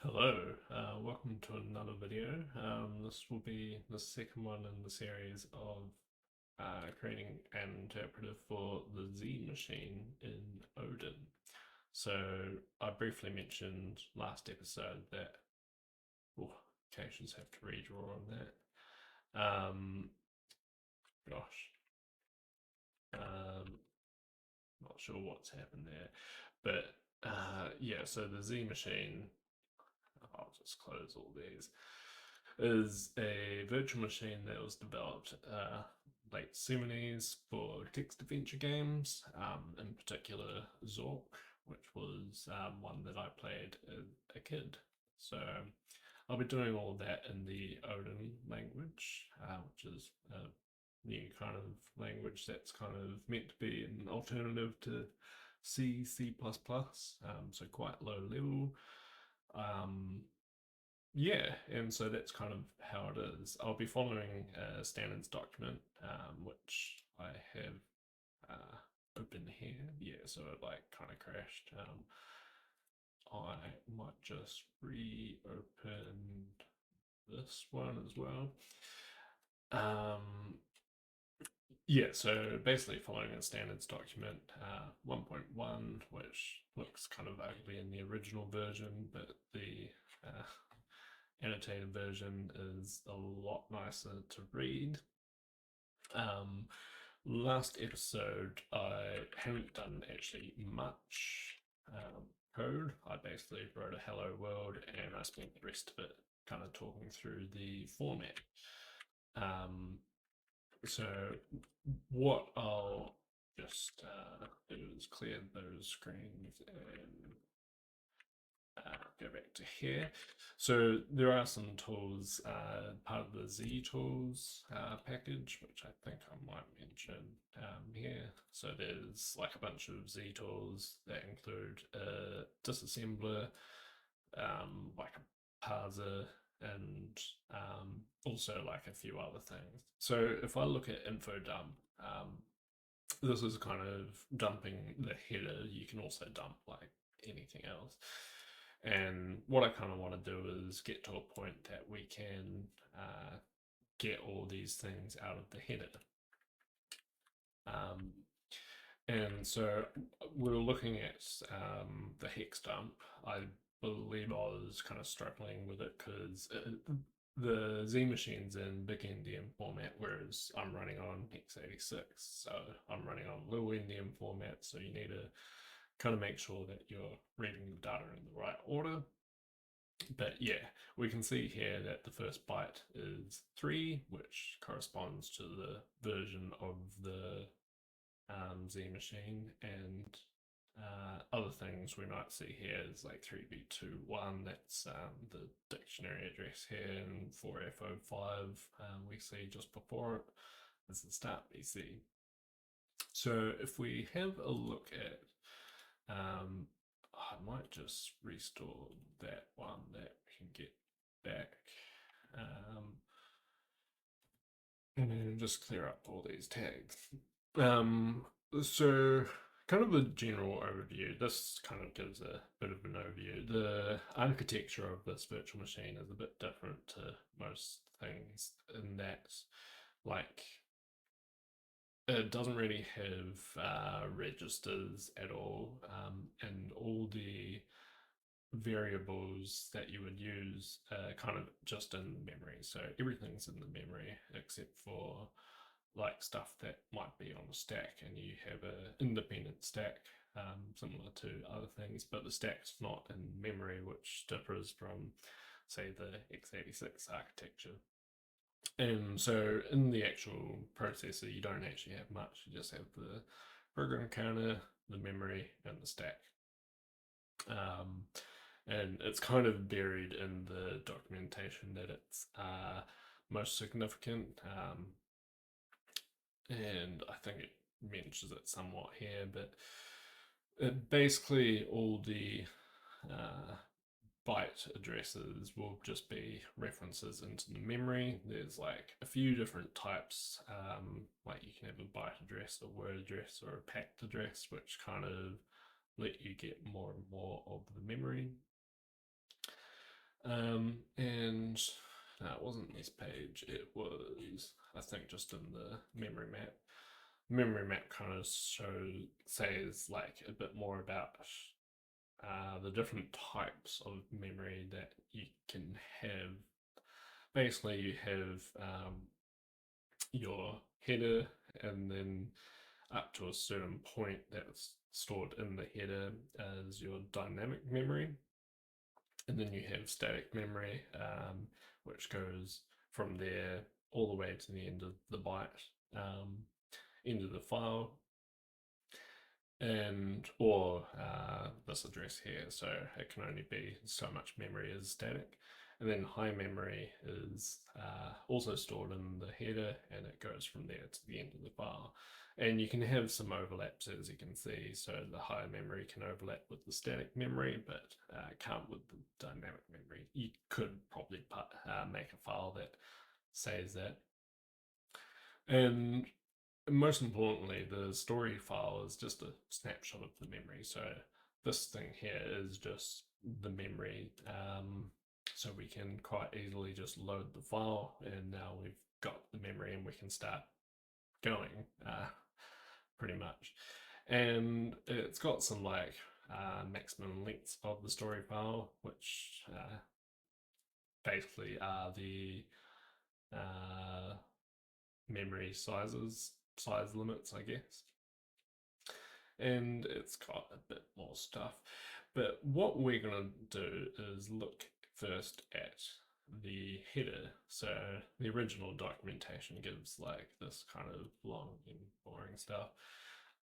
Hello, welcome to another video. This will be the second one in the series of creating an interpreter for the Z machine in Odin. So I briefly mentioned last episode that occasions have to redraw on that. Gosh, not sure what's happened there, but yeah. So the Z machine, I'll just close all these, is a virtual machine that was developed late 70s for text adventure games, in particular Zork, which was one that I played as a kid. So I'll be doing all that in the Odin language, which is a new kind of language that's kind of meant to be an alternative to C, C++, so quite low level. Um, yeah, and so that's kind of how it is. I'll be following a standards document, which I have open here. Yeah, so it like kind of crashed. I might just reopen this one as well. Um, yeah, so basically following a standards document 1.1, which looks kind of ugly in the original version, but the uh, annotated version is a lot nicer to read. Um, Last episode, I haven't done actually much code. I basically wrote a hello world and I spent the rest of it kind of talking through the format. Um, so, what I'll just do is clear those screens and go back to here. So there are some tools, part of the Z tools package, which I think I might mention here. So there's like a bunch of Z tools that include a disassembler, like a parser, and also like a few other things. So if I look at info dump, this is kind of dumping the header. You can also dump like anything else. And what I kind of want to do is get to a point that we can get all these things out of the header. Um, and so we're looking at the hex dump. I believe I was kind of struggling with it because the Z machine's in big endian format, whereas I'm running on x86. So I'm running on little endian format. So you need to kind of make sure that you're reading the data in the right order. But yeah, we can see here that the first byte is 3, which corresponds to the version of the Z machine, and other things we might see here is like 3B21, that's the dictionary address here, and 4F05 we see just before it as the start BC. So if we have a look at, I might just restore that one that we can get back. And just clear up all these tags. Um, so kind of a general overview. This kind of gives a bit of an overview. The architecture of this virtual machine is a bit different to most things in that, like, it doesn't really have registers at all, and all the variables that you would use kind of just in memory. So everything's in the memory except for like stuff that might be on a stack, and you have an independent stack similar to other things, but the stack's not in memory, which differs from, say, the x86 architecture. And so in the actual processor, you don't actually have much. You just have the program counter, the memory, and the stack. Um, and it's kind of buried in the documentation that it's most significant. And I think it mentions it somewhat here, but basically all the uh, byte addresses will just be references into the memory. There's like a few different types, like you can have a byte address, a word address, or a packed address, which kind of let you get more and more of the memory. And no, it wasn't this page. It was, I think, just in the memory map. Memory map kind of says like a bit more about the different types of memory that you can have. Basically, you have your header, and then up to a certain point that's stored in the header as your dynamic memory. And then you have static memory, which goes from there all the way to the end of the byte, end of the file, and or this address here. So it can only be so much memory is static. And then high memory is also stored in the header, and it goes from there to the end of the file. And you can have some overlaps, as you can see. So the high memory can overlap with the static memory, but can't with the dynamic memory. You could probably make a file that says that. And most importantly, the story file is just a snapshot of the memory. So this thing here is just the memory. So we can quite easily just load the file, and now we've got the memory and we can start going pretty much. And it's got some like maximum lengths of the story file, which basically are the memory size limits, I guess. And it's got a bit more stuff. But what we're going to do is look first at the header. So the original documentation gives like this kind of long and boring stuff,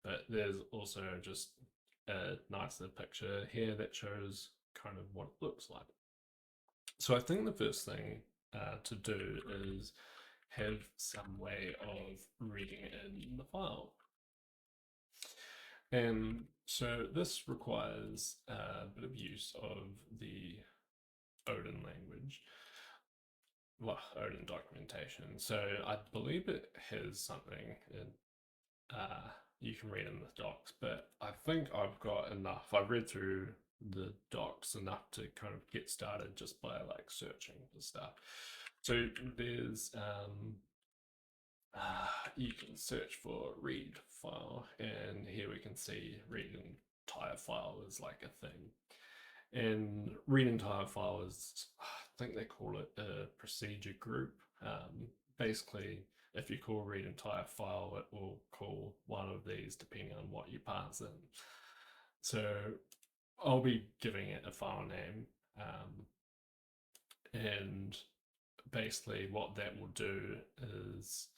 but there's also just a nicer picture here that shows kind of what it looks like. So I think the first thing to do is have some way of reading it in the file. And so this requires a bit of use of the Odin language, well, Odin documentation. So I believe it has something in, you can read in the docs, but I think I've got enough. I've read through the docs enough to kind of get started just by like searching for stuff. So there's you can search for read file, and here we can see read entire file is like a thing. And read entire file is, I think they call it a procedure group. Basically, if you call read entire file, it will call one of these depending on what you pass in. So I'll be giving it a file name, and basically what that will do is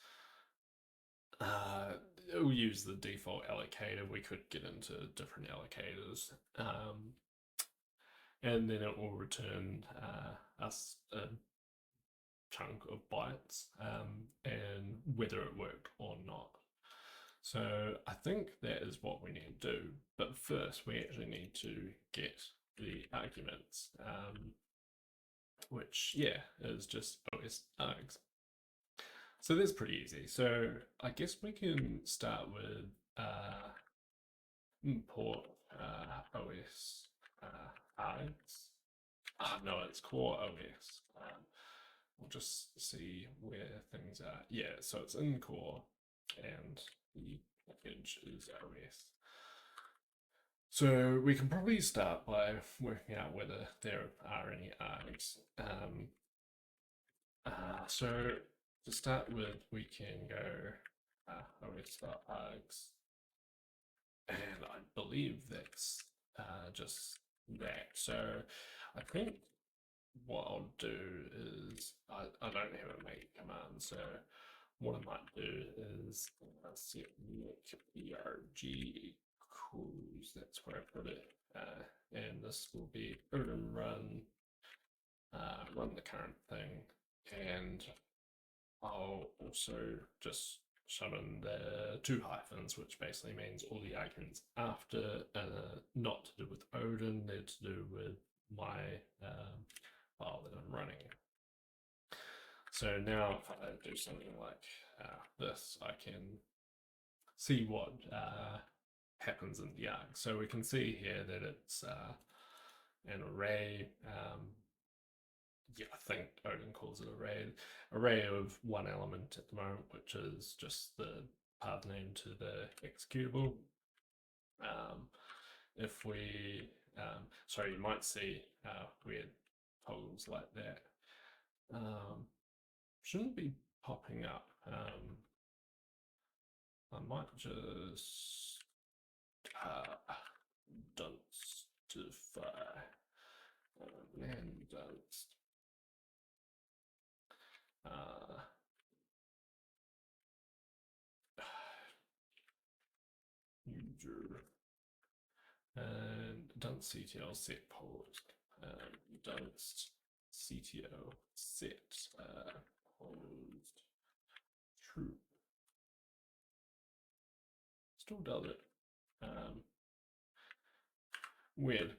it will use the default allocator. We could get into different allocators, and then it will return us a chunk of bytes, and whether it worked or not. So I think that is what we need to do. But first, we actually need to get the arguments, which, yeah, is just OS args. So that's pretty easy. So I guess we can start with import OS args. No, it's core OS. We'll just see where things are. Yeah, so it's in core, and the package is OS. So we can probably start by working out whether there are any args. So to start with, we can go os.args, and I believe that's just that. So I think what I'll do is I don't have a make command, so what I might do is set make equals, that's where I put it, and this will be Odin run the current thing, and I'll also just summon the two hyphens, which basically means all the arguments after, not to do with Odin, they're to do with my file that I'm running. So now if I do something like this, I can see what happens in the arg. So we can see here that it's an array, yeah, I think Odin calls it array of one element at the moment, which is just the path name to the executable. Um, if we, sorry, you might see weird toggles like that. Shouldn't be popping up. I might just Dunstify and Dunst. User and Dunst CTL set paused. Dunst CTL set paused. True. Still does it. Weird.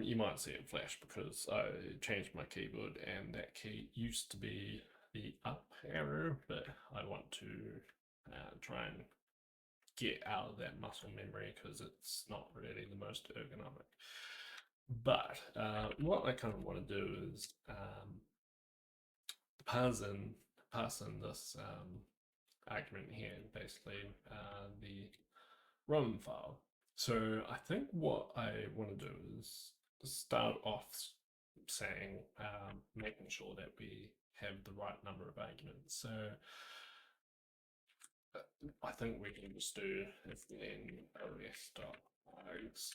You might see it flash because I changed my keyboard and that key used to be the up arrow, but I want to try and get out of that muscle memory because it's not really the most ergonomic. But what I kind of want to do is pass in this argument here, basically the ROM file. So I think what I want to do is start off saying, making sure that we have the right number of arguments. So I think we can just do if then os.args,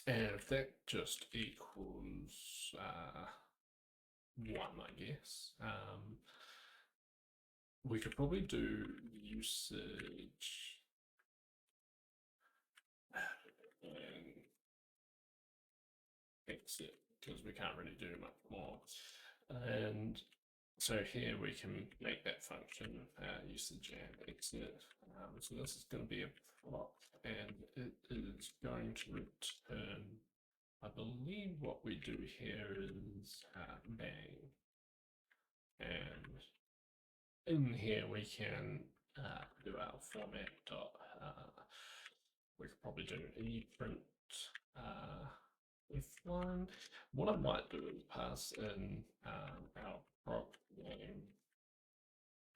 and if that just equals 1, I guess, we could probably do usage and exit because we can't really do much more. And so here we can make that function usage and exit. So this is going to be a plot, and it is going to return, I believe what we do here is bang. And in here we can do our format dot, we could probably do eprint f1. What I might do is pass in our prop name,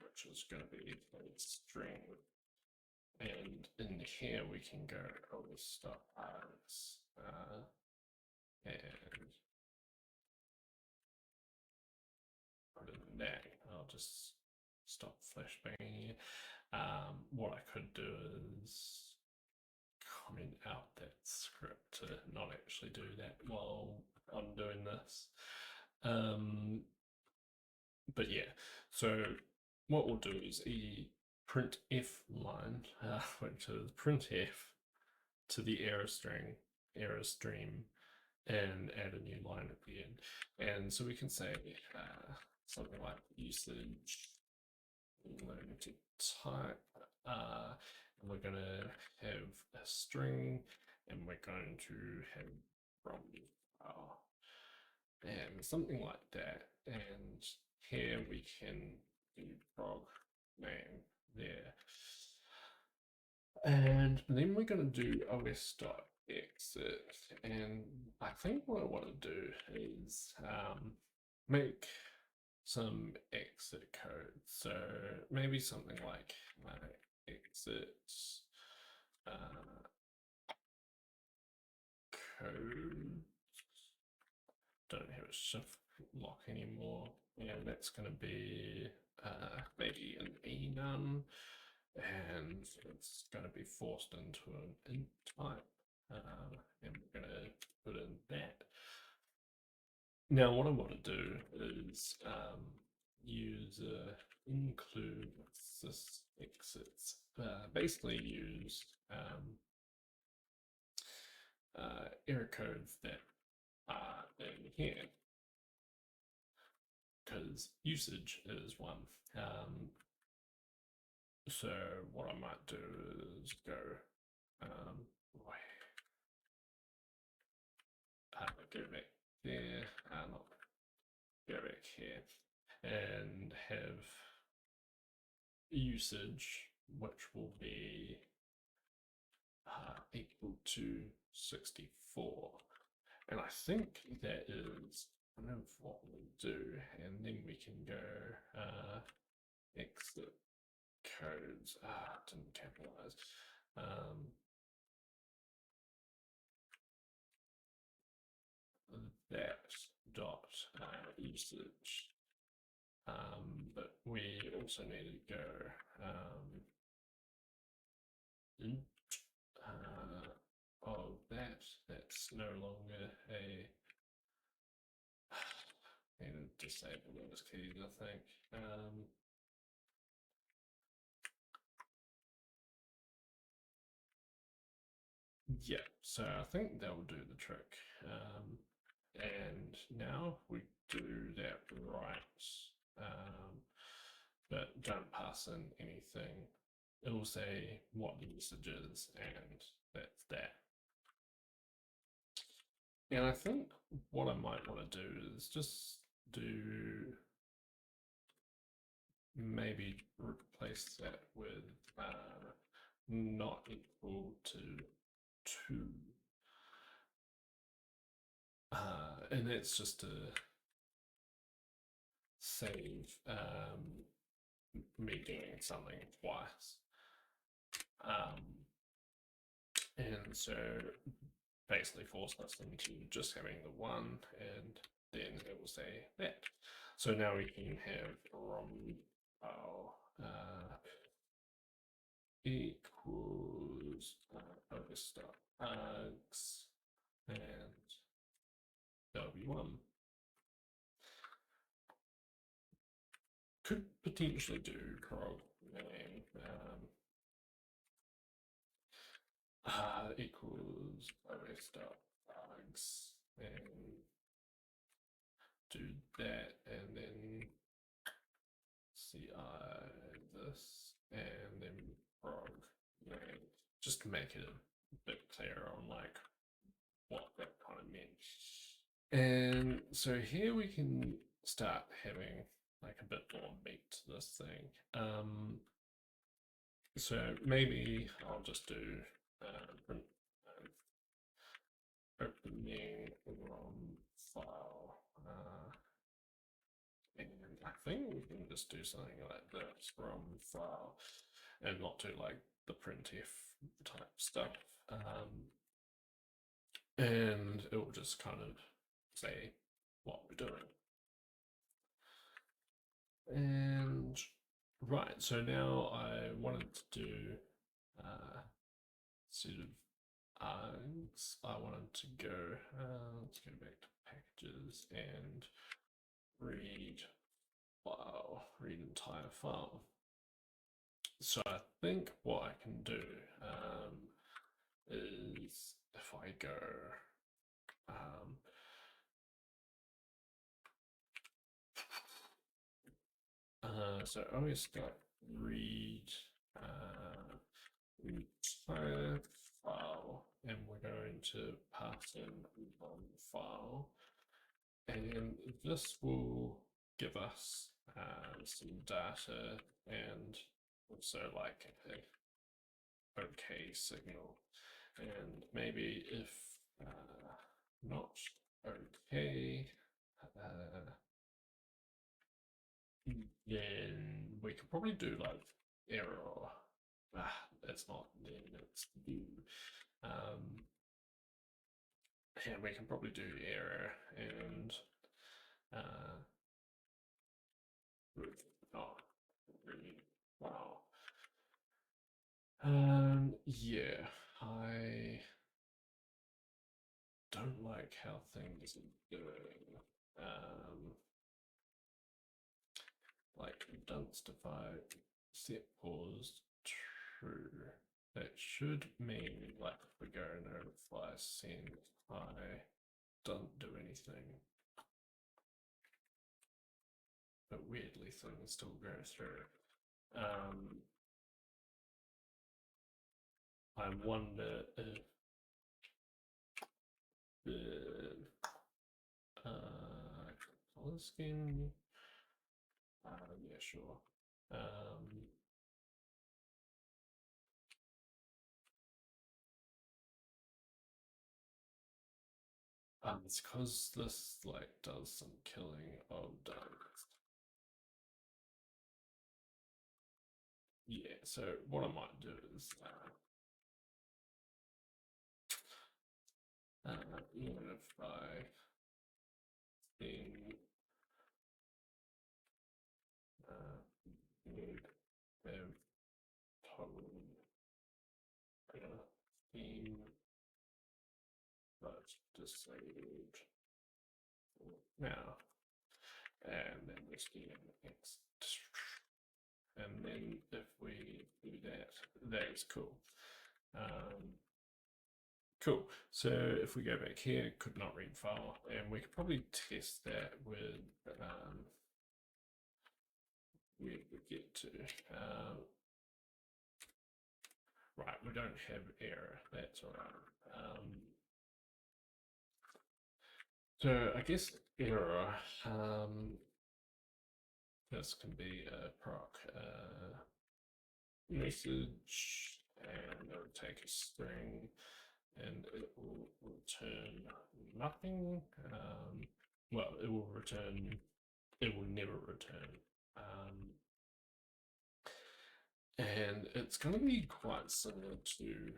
which is going to be a string, and in here we can go os.args and put in that. I'll just stop flashbanging here. What I could do is comment out that script to not actually do that while I'm doing this. But yeah, so what we'll do is print f line, which is printf to the error stream, and add a new line at the end. And so we can say something like usage learn to type, and we're going to have a string, and we're going to have from and something like that. And here we can do prog name there. And then we're going to do os.exit. And I think what I want to do is make some exit code. So maybe something like exit code. Don't have a shift lock anymore. And that's going to be maybe an enum. And it's going to be forced into an int type. And we're going to put in that. Now, what I want to do is use include sys exits. Basically, use error codes that are in here because usage is one. So what I might do is go go back there, not go back here, and have usage, which will be equal to 64. And I think that is kind of what we'll do, and then we can go exit codes. Didn't capitalize. That dot usage. But we also need to go oh, that's no longer a. I need to disable those keys, I think. Yeah, so I think that will do the trick. And now we do that right, but don't pass in anything. It will say what the usage is, and that's that. And I think what I might want to do is just do maybe replace that with not equal to 2. And that's just to save me doing something twice. And so basically force us into just having the 1, and then it will say that. So now we can have ROM file equals overstart args, and that'll be 1. Could potentially do prog name equals overstart args, and do that, and then ci this, and then prog name, just to make it a bit clearer on like what that kind of meant. And so here we can start having like a bit more meat to this thing. So maybe I'll just do print opening ROM file. And I think we can just do something like this, ROM file, and not do like the printf type stuff. And it will just kind of say what we're doing. And right, so now I wanted to do sort of args. I wanted to go, let's go back to packages and read file, read entire file. So I think what I can do is if I go so os.read entire file, and we're going to pass in one file, and this will give us some data and also like a okay signal. And maybe if not okay, then we could probably do like error. That's not then, it's do. And we can probably do error and oh, really, wow. Yeah, I don't like how things are doing. Like Dunstify set pause true. That should mean like if we go notify send I don't do anything. But weirdly things still go through. I wonder if the color scheme. Yeah, sure. It's because this like does some killing of ducks. Yeah, so what I might do is unify thing would have total theme but disabled now, and then just do next. And then if we do that, that is cool. Cool. So if we go back here, could not read file, and we could probably test that with where we get to. Right, we don't have error. That's all right. So I guess error. This can be a proc message, and it'll take a string, and it will return nothing. Well, it will return. It will never return. And it's going to be quite similar to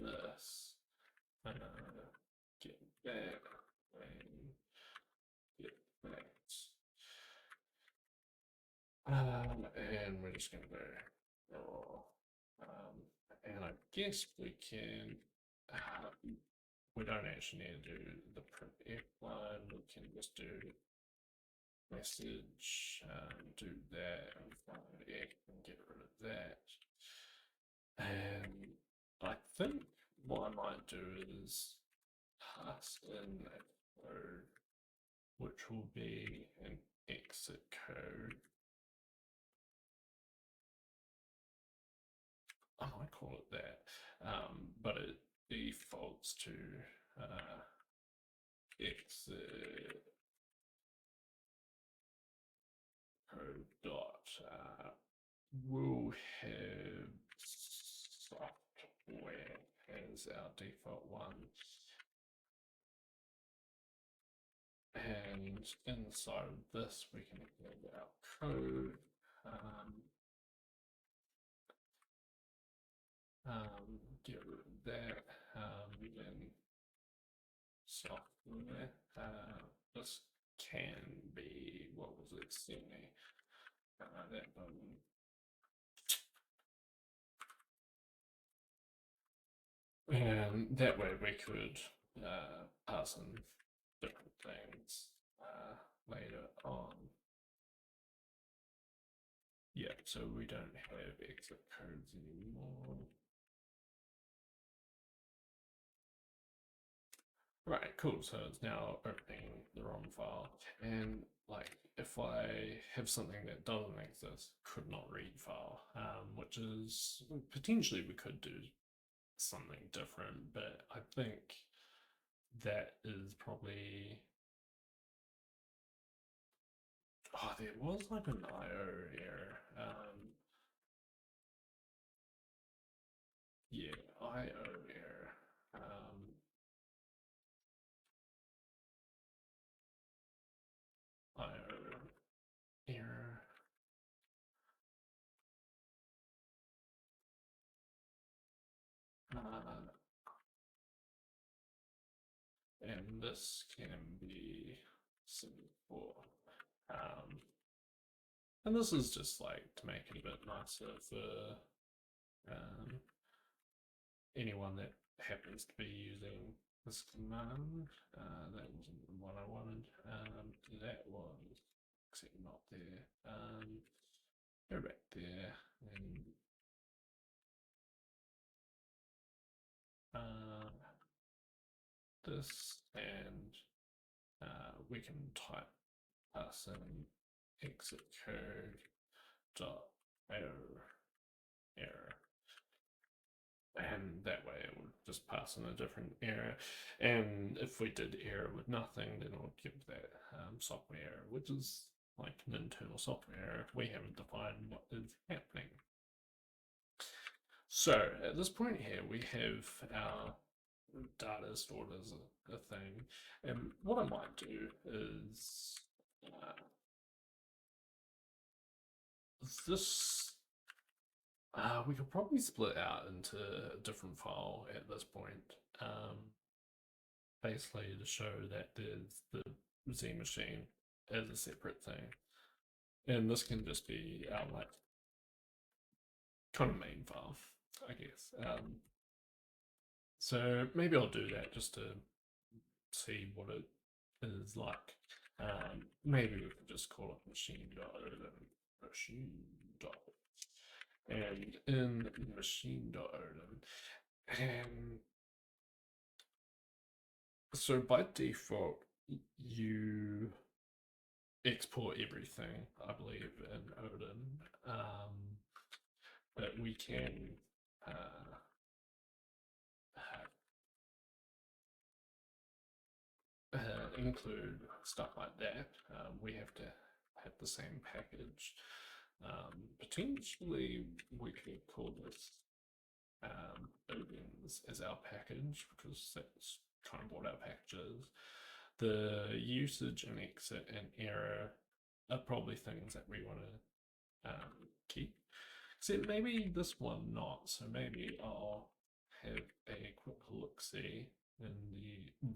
this. Get back and get that. And we're just going to go and I guess we can, we don't actually need to do the printf line, we can just do message, do that, and find X and get rid of that. And I think what I might do is pass in a code, which will be an exit code. I might call it that, but it defaults to exit code dot we'll have software as our default one, and inside of this we can add our code. Get rid of that, then software. This can be, what was it, semi, that button. And that way we could pass in different things later on. Yeah, so we don't have exit codes anymore. Right, cool. So it's now opening the ROM file. And like if I have something that doesn't exist, could not read file, which is potentially we could do something different, but I think that is probably, oh, there was like an IO error. Yeah, IO error. IO error. And this can be simple. And this is just like to make it a bit nicer for anyone that happens to be using this command. That wasn't the one I wanted. That was, except not there. Go back there and this, and we can type us in exit code dot error, and that way it would just pass in a different error. And if we did error with nothing, then it would give that software error, which is like an internal software error. We haven't defined what is happening. So at this point here, we have our data stored as a thing, and what I might do is this. We could probably split out into a different file at this point, basically to show that there's the Z machine as a separate thing, and this can just be our like kind of main file, I guess. So maybe I'll do that just to see what it is like. Maybe we could just call it machine.odin, machine. And in machine.odin, and so by default, you export everything, I believe, in Odin. But we can uh, include stuff like that. We have to have the same package. Potentially, we could call this Odin's as our package because that's kind of what our package is. The usage and exit and error are probably things that we want to keep. Except maybe this one not. So maybe I'll have a quick look see in the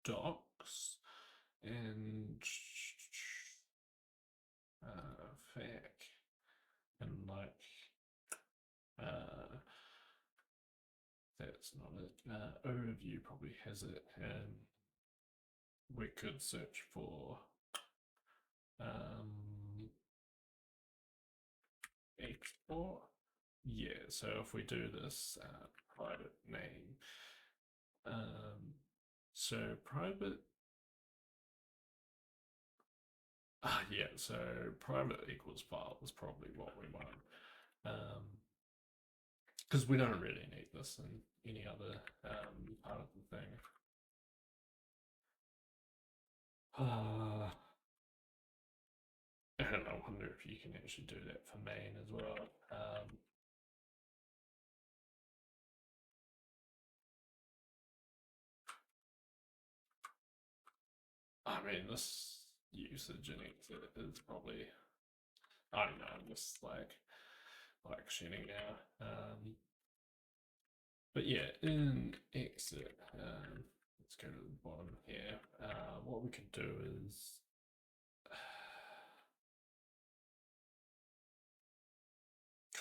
docs and fac and like that's not it. Overview probably has it, and we could search for export. Yeah, so if we do this private name, so private, yeah, so private equals file is probably what we want. Because we don't really need this in any other part of the thing. And I wonder if you can actually do that for main as well. I mean, this usage and exit is probably, I don't know, I'm just like shooting now. But yeah, in exit, let's go to the bottom here. What we could do is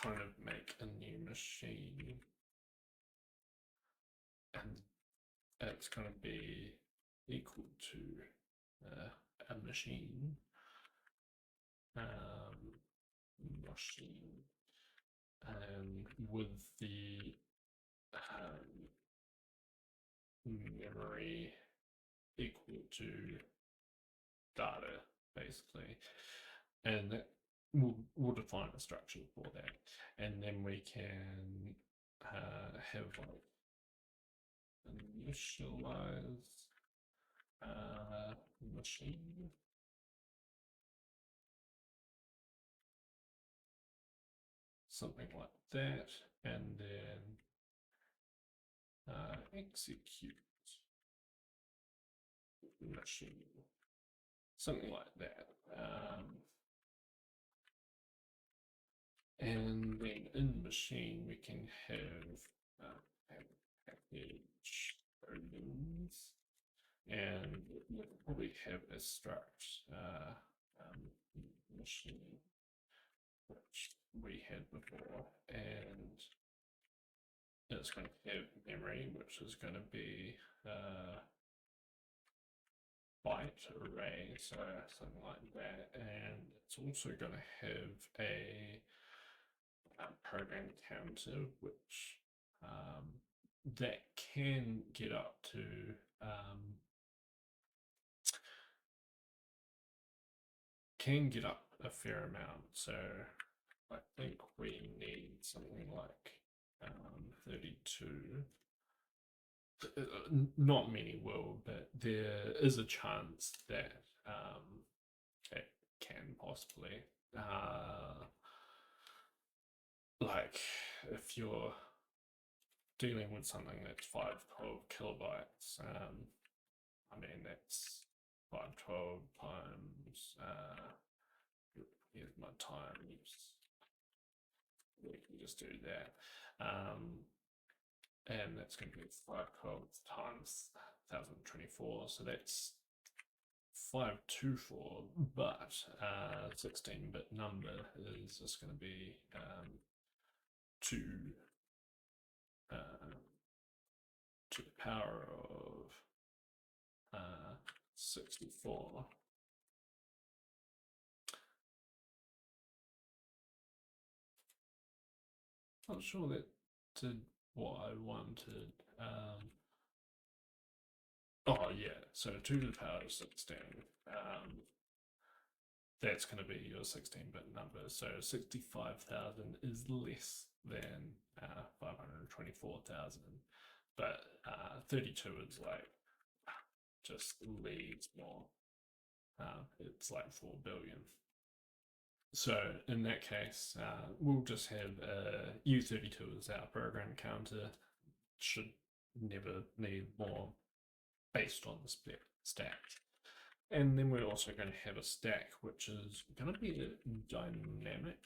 kind of make a new machine, and it's going to be equal to a machine. Machine, and with the memory equal to data, basically, and that we'll define a structure for that, and then we can have like initialize machine, something like that, and then execute machine, something like that. And then in machine we can have package Odins, and we'll probably have a struct machine, which we had before, and it's going to have memory, which is going to be byte array, so something like that, and it's also going to have a program counter, which that can get up to a fair amount. So I think we need something like 32. Not many will, but there is a chance that it can possibly. like if you're dealing with something that's 512 kilobytes, I mean that's 512 times. Here's my times. We can just do that. And that's going to be 512 times 1024. So that's 524, but 16-bit number is just going to be 2 uh, to the power of 64. Not sure that did what I wanted. Oh yeah, so 2 to the power of 16. That's going to be your 16-bit number. So 65,000 is less than 524,000, but 32 is like just leads more. It's like 4 billion. So in that case, we'll just have U32 as our program counter. Should never need more based on the stack. And then we're also going to have a stack which is going to be a dynamic,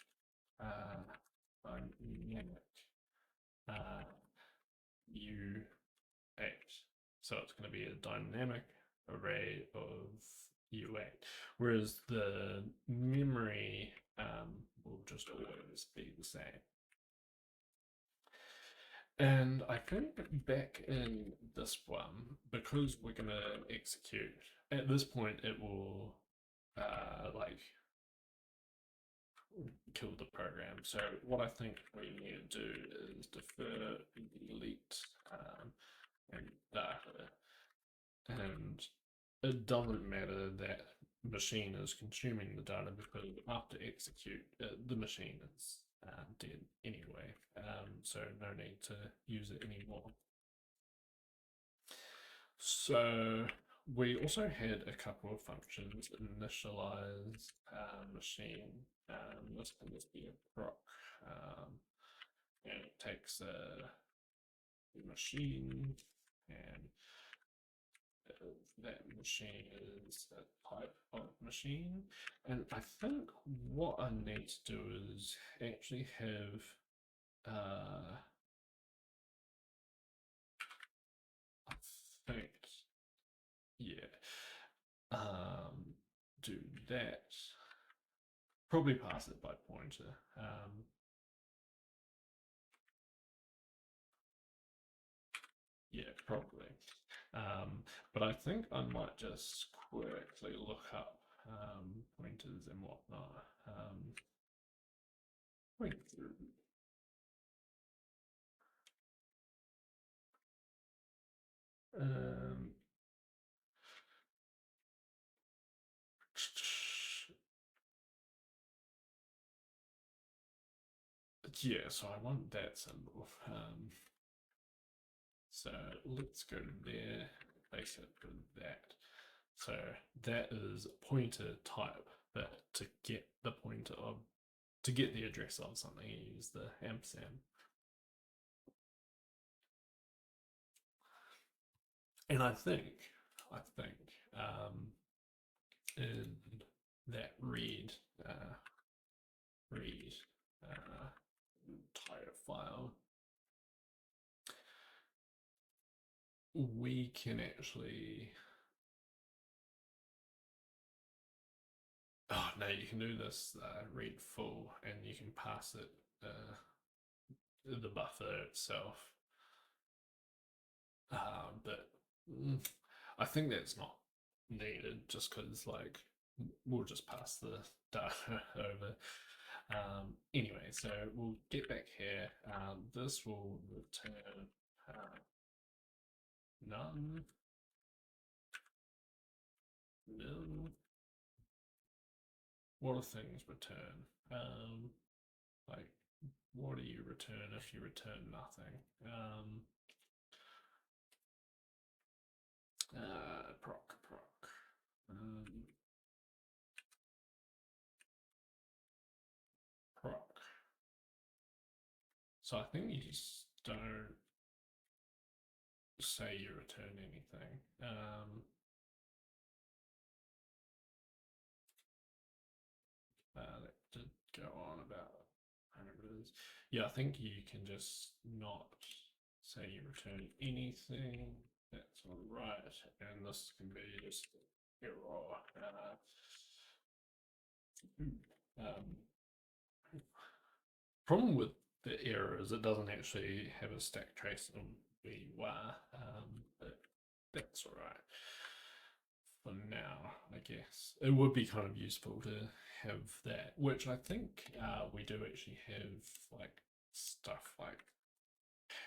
U8. So it's going to be a dynamic array of U8, whereas the memory will just always be the same. And I think back in this one, because we're going to execute, at this point it will like kill the program. So what I think we need to do is defer, delete, and data. And it doesn't matter that machine is consuming the data because after execute, the machine is dead anyway. So no need to use it anymore. So we also had a couple of functions: initialize machine. This can just be a proc, and it takes a machine, and that machine is a type of machine. And I think what I need to do is actually have I think, yeah, do that. Probably pass it by pointer. Yeah, probably. But I think I might just quickly look up pointers and whatnot. Pointer. Um, yeah, so I want that symbol. So let's go to there, base it with that. So that is pointer type, but to get the pointer of, to get the address of something, you use the ampersand. And I think in that read entire file, we can actually, oh no, you can do this read full, and you can pass it the buffer itself. But I think that's not needed, just because like we'll just pass the data over. Anyway, so we'll get back here. This will return none, nil. What do things return? Like, what do you return if you return nothing? Proc. Proc. So I think you just don't say you return anything. That did go on about parameters. Yeah, I think you can just not say you return anything. That's all right, and this can be just error. Um, problem with the error is it doesn't actually have a stack trace on where you are, but that's all right for now, I guess. It would be kind of useful to have that, which I think we do actually have, like stuff like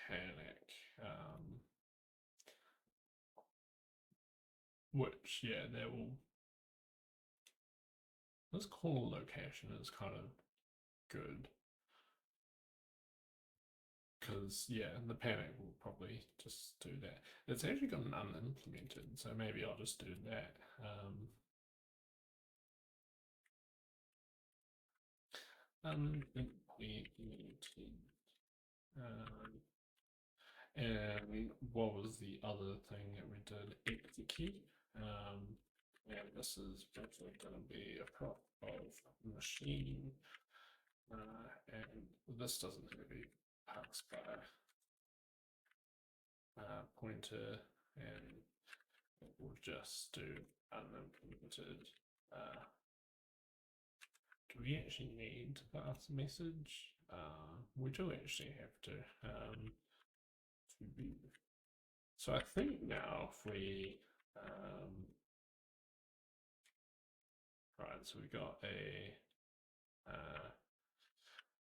panic, which yeah, that will. This call location is kind of good because yeah, the panic will probably just do that. It's actually got an unimplemented, so maybe I'll just do that. Unimplemented. Um, and what was the other thing that we did? Execute. And this is virtually going to be a prop of machine. And this doesn't really pass by pointer, and it will just do unimplemented. Do we actually need to pass a message? We do actually have to be. So I think now if we right, so we got a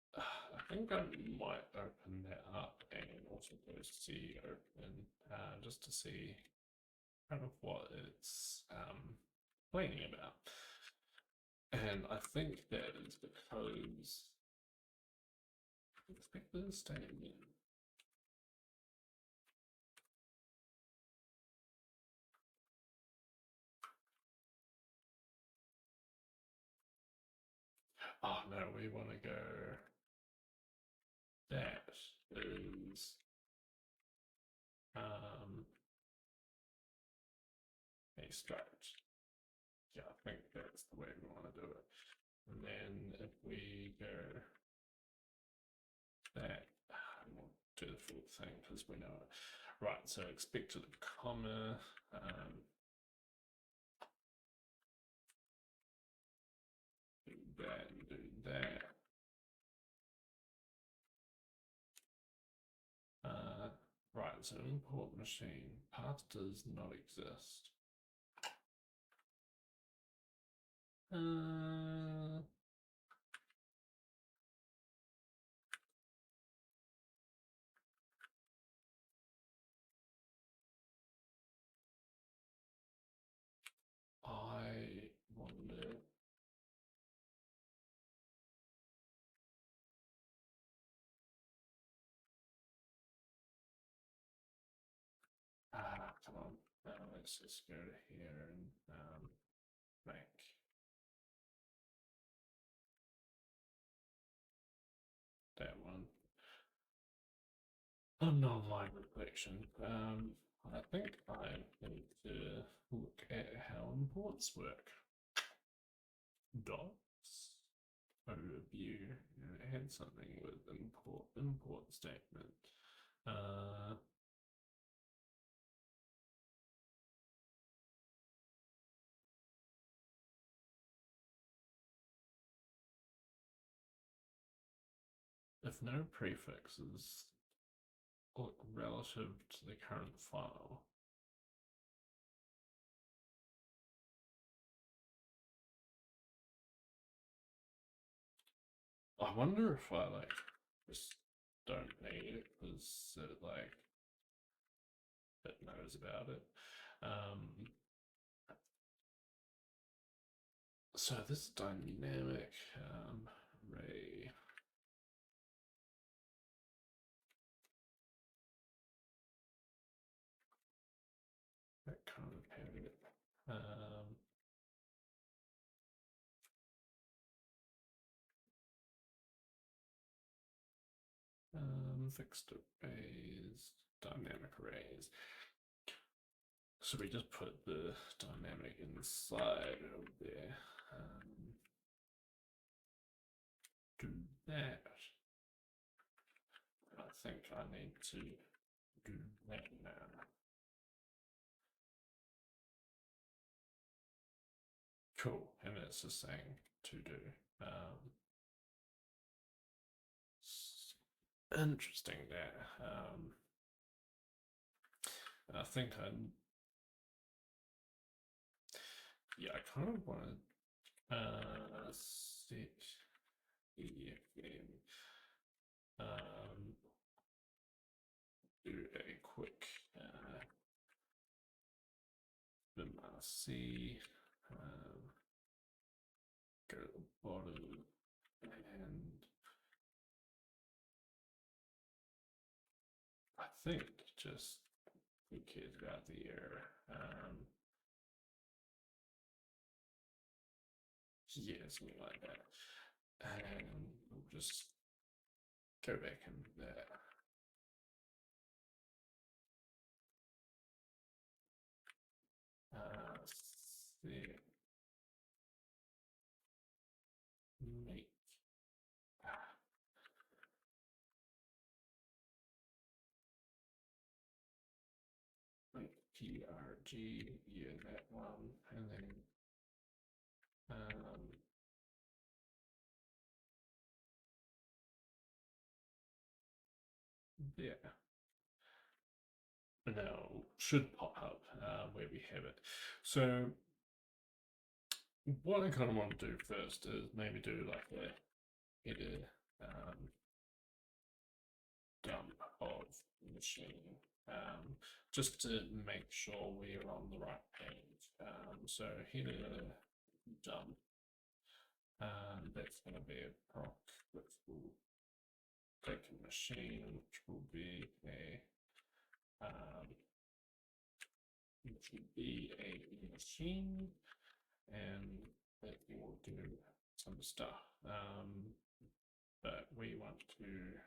I think I might open that up and also go see open just to see kind of what it's complaining about. And I think that is because inspectors staying in. Oh no, we want to go. That is a stretch. Yeah, I think that's the way we want to do it. And then if we go that, we'll do the full thing because we know it. Right, so expected comma. Do that and do that. Right, so import machine path does not exist. I wonder. Come on. Let's just go to here and make that one a non-line reflection. I think I need to look at how imports work. Docs overview. It had something with import statement. If no prefixes look relative to the current file. I wonder if I like just don't need it because it knows about it. So this dynamic array. That kind of had it. fixed arrays, dynamic arrays. So we just put the dynamic inside of there. Do that. I think I need to do that now. Cool, and it's the same to do. Interesting there. I think yeah, I kind of want to set EFM. Do a quick BIMRC, go to the bottom, and I think just who cares about the error? Yeah, something like that. And we'll just go back in there. Set make PRG, yeah, that one, and then yeah. Now should pop up where we have it. So what I kind of want to do first is maybe do like a header dump of machine, just to make sure we're on the right page. So header dump, that's going to be a proc, which will take a machine, which will be a machine, and that will do some stuff. But we want to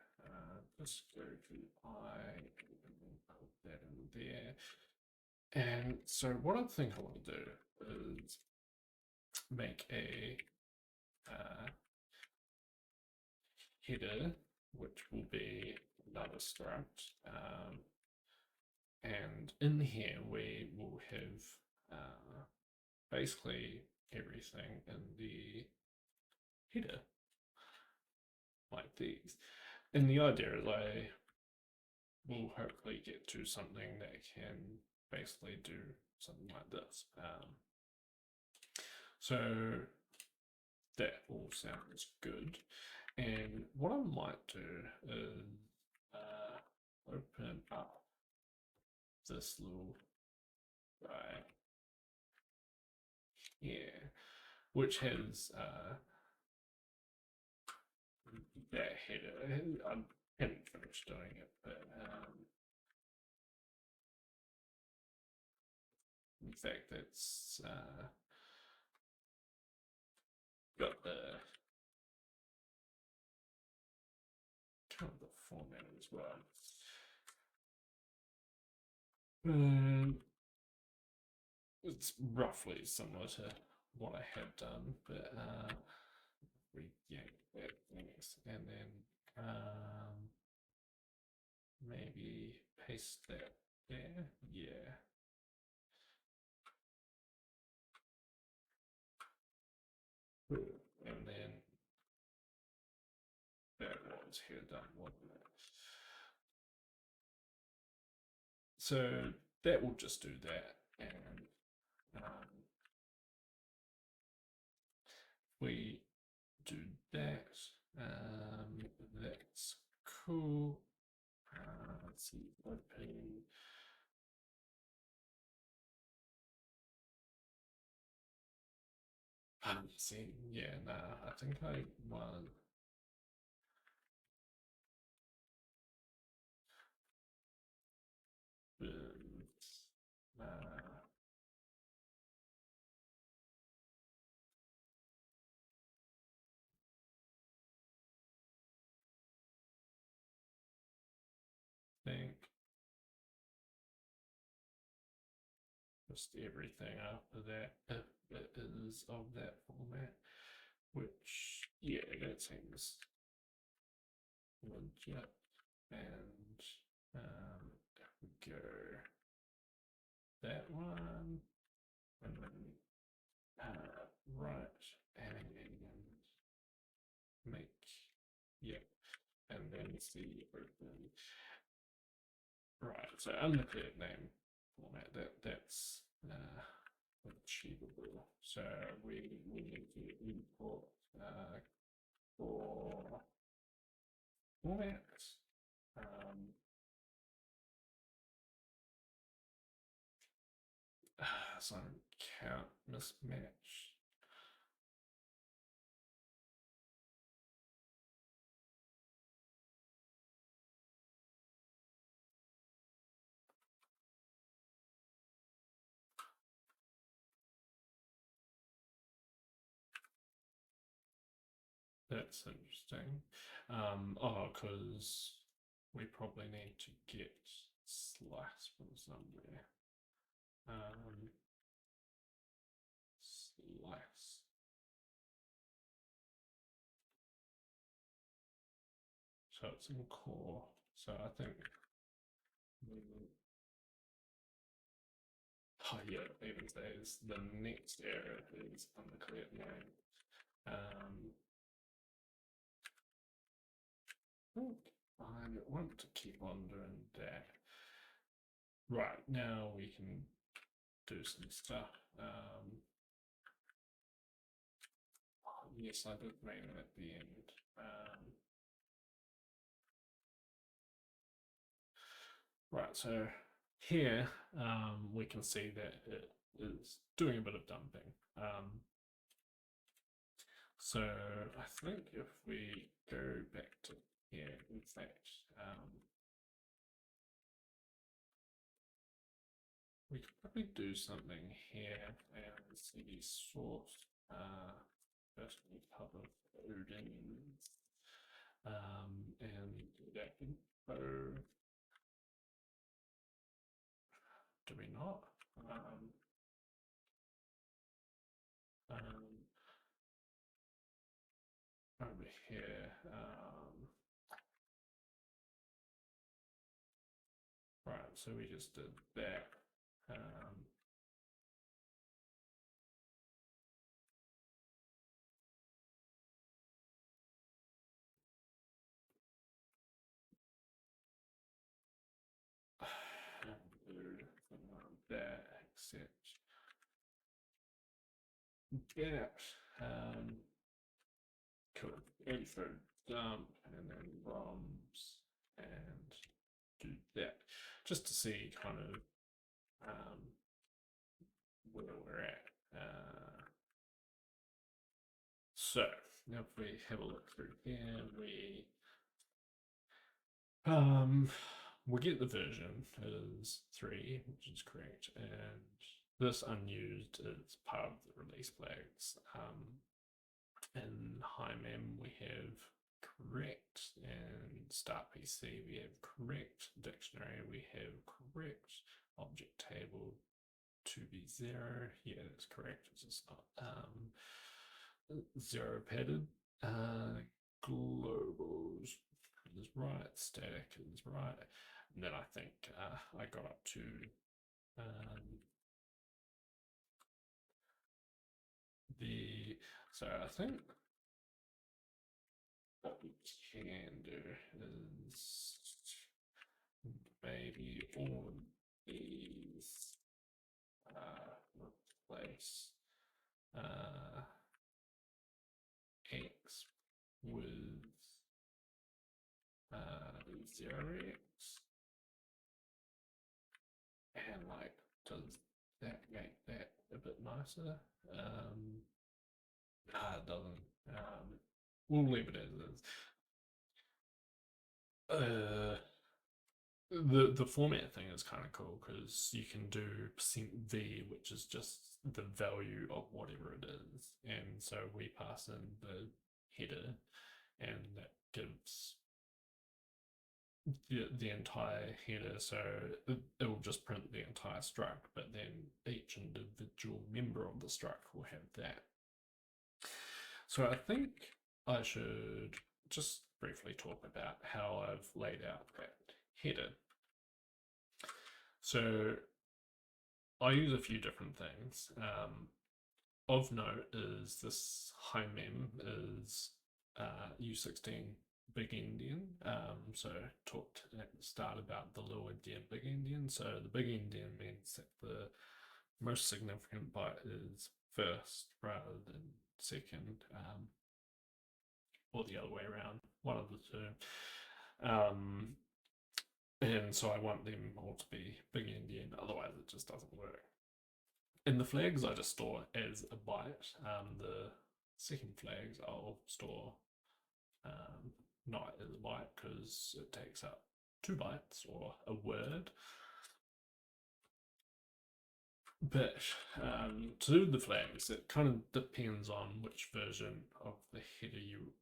just go to I and put that in there. And so what I think I want to do is make a header, which will be another struct. And in here we will have basically everything in the header, like these. And the idea is I will hopefully get to something that can basically do something like this. So that all sounds good. And what I might do is open up this little guy here, which has that header. I haven't finished doing it, but in fact, it's got the kind of the format as well. It's roughly similar to what I had done, but we yank that things and then maybe paste that there. Yeah. And then that was here done, wasn't it? So that will just do that, and we do that. That's cool. Let's see, open. See, yeah, nah, I think I won. just everything after that if it is of that format, which, yeah, that seems legit. And if we go that one, and then right, and make, yeah, and then see open. Right, so undeclared name format, that's achievable. So we need to import for formats. Some count mismatch. That's interesting. Oh, because we probably need to get slice from somewhere. Slice. So it's in core. So I think. Oh yeah, even says the next error is undeclared name. I want to keep on doing that. Right, now we can do some stuff. Yes, I did mean it at the end. Right, so here we can see that it is doing a bit of dumping. So I think if we go back to here, in fact, we could probably do something here and see source personally public Odin and that info. Do we not? Over here, right, so we just did that. That, accept that. Cool. Info dump and then ROMs and do that just to see kind of where we're at. So now if we have a look through here, we get the version is 3, which is correct, and this unused is part of the release flags. In HiMem we have correct, and start PC we have correct, dictionary we have correct, object table to be 0. Yeah, that's correct. It's just not 0 padded. Globals is right, static is right, and then I think I got up to so I think what we can do is maybe all these replace x with 0x, and like, does that make that a bit nicer? It doesn't. We'll leave it as is. The format thing is kind of cool because you can do %v, which is just the value of whatever it is, and so we pass in the header, and that gives the entire header, so it will just print the entire struct, but then each individual member of the struct will have that. So I think I should just briefly talk about how I've laid out that header. So I use a few different things. Of note is this high mem is U16 big endian. So talked at the start about the little endian, big endian. So the big endian means that the most significant byte is first rather than second, or the other way around, one of the two. And so I want them all to be big endian, otherwise it just doesn't work. And the flags I just store as a byte. The second flags I'll store not as a byte because it takes up 2 bytes or a word. But to do the flags, it kind of depends on which version of the header you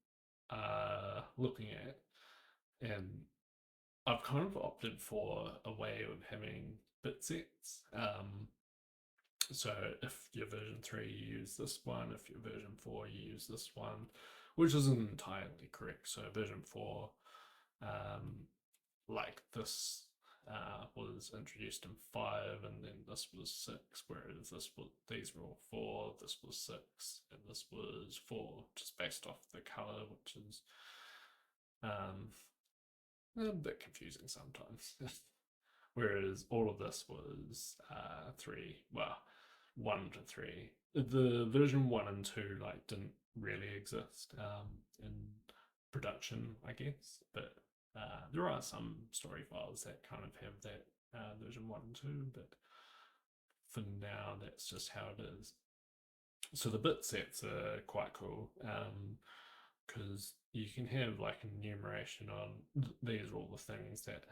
are looking at. And I've kind of opted for a way of having bit sets. So if you're version 3, you use this one. If you're version 4, you use this one, which isn't entirely correct. So version 4, like this was introduced in 5, and then this was 6, whereas these were all 4, this was 6, and this was 4, just based off the color, which is a bit confusing sometimes. Whereas all of this was 3, well, 1 to 3. The version 1 and 2 like didn't really exist in production, I guess, but there are some story files that kind of have that version 1 and 2, but for now that's just how it is. So the bit sets are quite cool because you can have like an enumeration on these are all the things that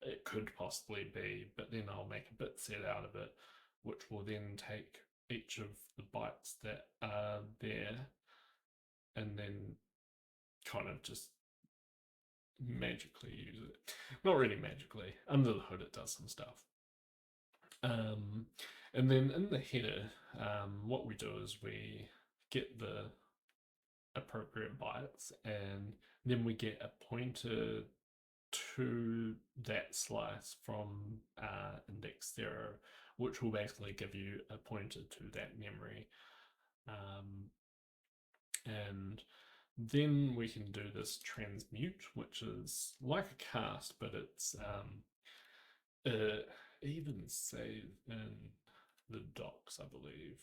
it could possibly be, but then I'll make a bit set out of it, which will then take each of the bytes that are there and then kind of just magically use it. Not really magically. Under the hood, it does some stuff. And then in the header, what we do is we get the appropriate bytes, and then we get a pointer to that slice from index 0, which will basically give you a pointer to that memory. And then we can do this transmute, which is like a cast, but it's even saved in the docs, I believe.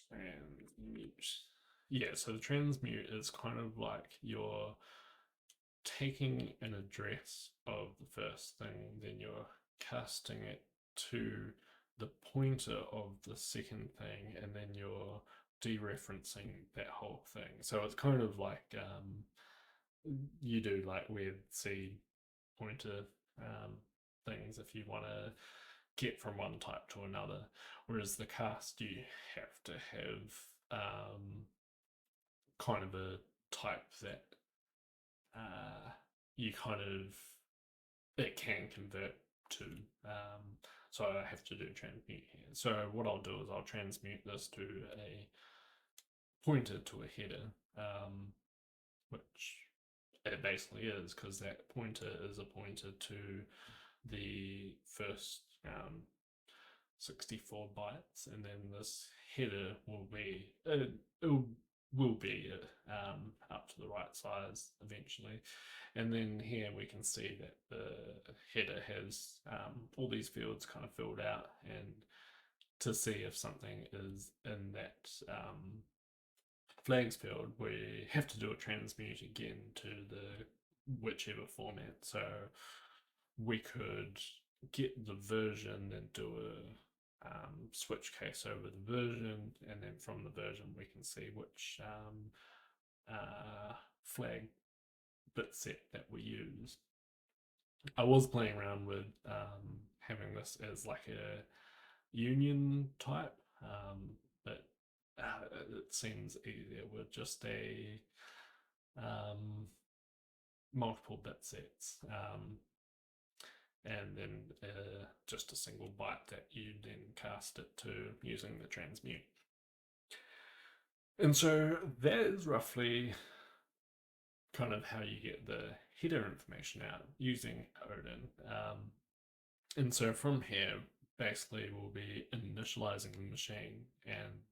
Transmute. Yeah, so the transmute is kind of like you're taking an address of the first thing, then you're casting it to the pointer of the second thing, and then you're dereferencing that whole thing. So it's kind of like you do like weird C pointer things if you want to get from one type to another, whereas the cast you have to have kind of a type that you kind of it can convert to. So I have to do transmute here. So what I'll do is I'll transmute this to a pointer to a header, which it basically is because that pointer is a pointer to the first 64 bytes, and then this header will be up to the right size eventually. And then here we can see that the header has all these fields kind of filled out, and to see if something is in that flags field, we have to do a transmute again to the whichever format. So we could get the version and do a switch case over the version, and then from the version we can see which flag bit set that we use. I was playing around with having this as like a union type, but it seems easier with just a um, multiple bit sets, and then just a single byte that you then cast it to using the transmute. And so that is roughly kind of how you get the header information out using Odin. And so from here, basically, we'll be initializing the machine, and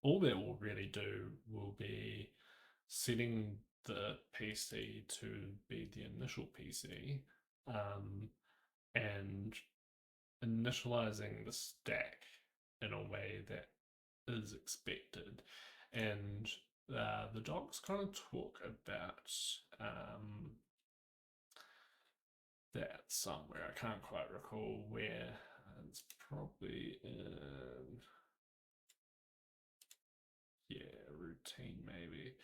all that will really do will be setting the PC to be the initial PC, and initializing the stack in a way that is expected. And the docs kind of talk about that somewhere. I can't quite recall where. It's probably in, yeah, routine maybe.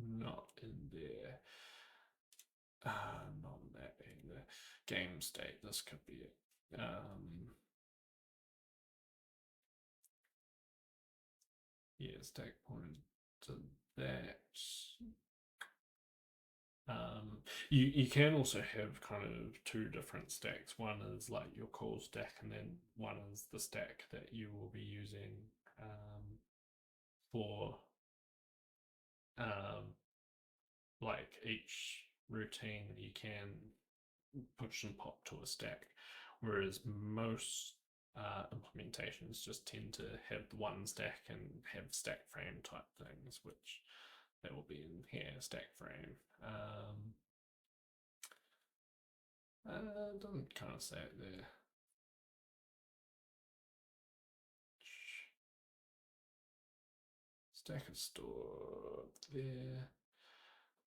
Not in there. Not in that either. Game state, this could be it. Yeah, stack pointed to that. You can also have kind of two different stacks. One is like your call stack, and then one is the stack that you will be using for like each routine. You can push and pop to a stack, whereas most implementations just tend to have one stack and have stack frame type things, which that will be in here, stack frame. It doesn't kind of say it there. Stack is stored there.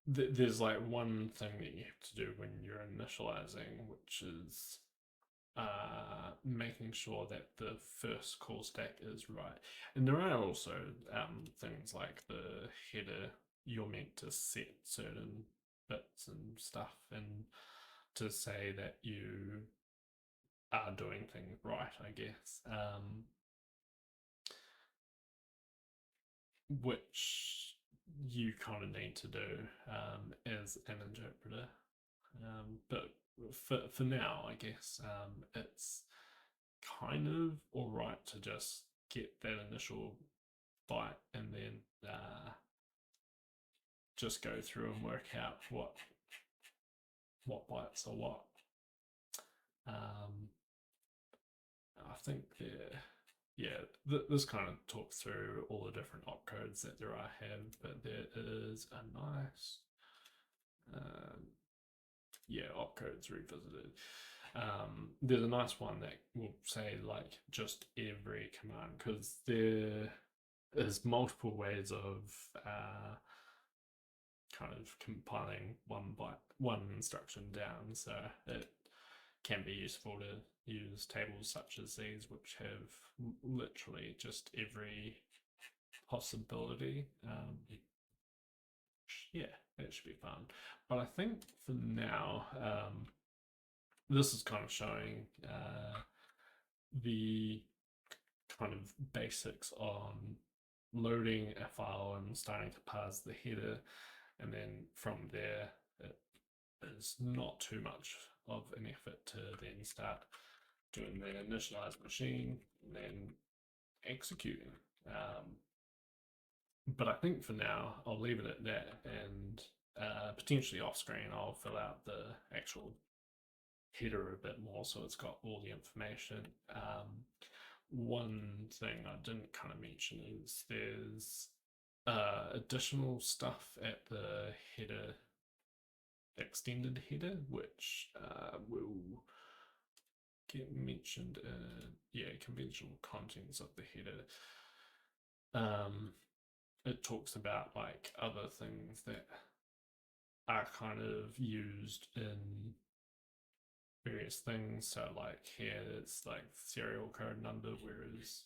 There's like one thing that you have to do when you're initializing, which is making sure that the first call stack is right. And there are also things like the header. You're meant to set certain bits and stuff, and to say that you are doing things right, I guess. Which you kind of need to do as an interpreter. But for now, I guess it's kind of all right to just get that initial byte and then just go through and work out what bytes are what. I think this kind of talks through all the different opcodes that there are but there is a nice opcodes revisited. There's a nice one that will say like just every command, because there is multiple ways of kind of compiling one instruction down, so it can be useful to use tables such as these, which have literally just every possibility. Yeah, that should be fun. But I think for now, this is kind of showing the kind of basics on loading a file and starting to parse the header, and then from there it is not too much of an effort to then start doing the initialized machine and then executing. But I think for now I'll leave it at that, and potentially off screen I'll fill out the actual header a bit more so it's got all the information. One thing I didn't kind of mention is there's additional stuff at the header, extended header, which will get mentioned in conventional contents of the header. It talks about like other things that are kind of used in various things. So like here it's like serial code number, whereas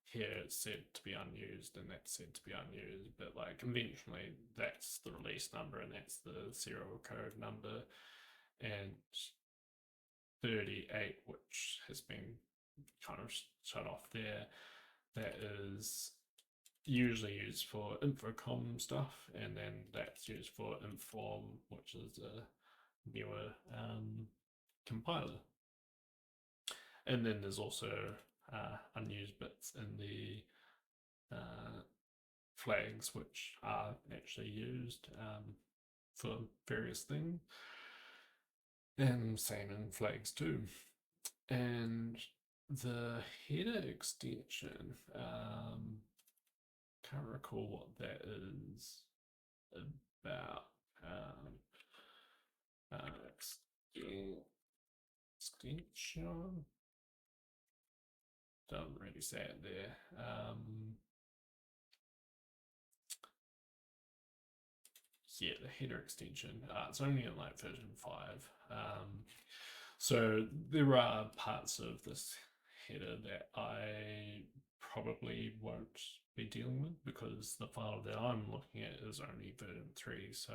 here it's said to be unused and that's said to be unused, but like conventionally that's the release number and that's the serial code number. And 38, which has been kind of shut off there, that is usually used for infocom stuff, and then that's used for inform, which is a newer compiler. And then there's also unused bits in the flags, which are actually used for various things, and same in flags too. And the header extension, can't recall what that is about. Extension doesn't really say it there. Yeah, the header extension. It's only in like version 5. So there are parts of this header that I probably won't be dealing with because the file that I'm looking at is only version 3. So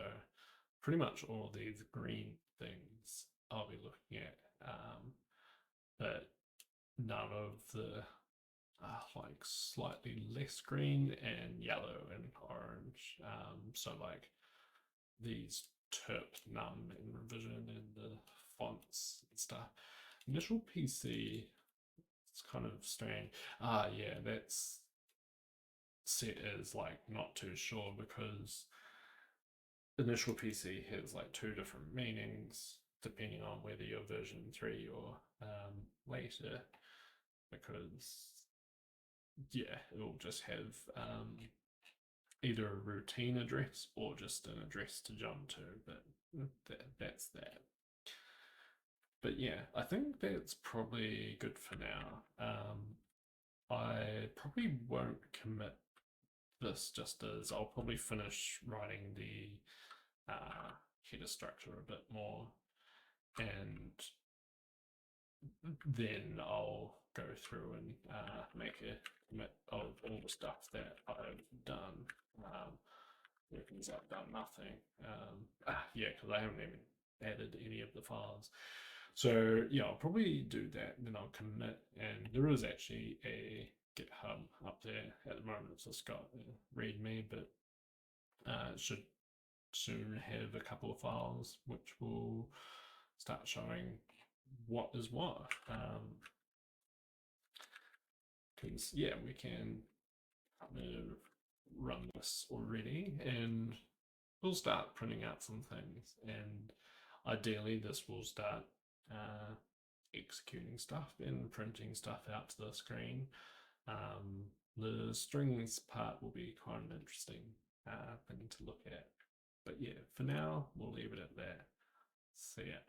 pretty much all of these green things I'll be looking at, but none of the like slightly less green and yellow and orange. So like these terp num and revision and the fonts and stuff. Initial PC, it's kind of strange. Yeah, that's set as like not too sure because initial PC has like 2 different meanings depending on whether you're version 3 or later, because yeah, it'll just have either a routine address or just an address to jump to, but that's that. But yeah, I think that's probably good for now. I probably won't commit this just as I'll probably finish writing the header structure a bit more, and then I'll go through and make a commit of all the stuff that I've done. Because I've done nothing. Yeah, because I haven't even added any of the files. So yeah, I'll probably do that, and then I'll commit. And there is actually a GitHub up there at the moment. It's just got a README, but it should soon have a couple of files which will start showing what is what. Because yeah, we can run this already, and we'll start printing out some things, and ideally this will start executing stuff and printing stuff out to the screen. The strings part will be quite an interesting thing to look at, but yeah, for now we'll leave it at that. See ya.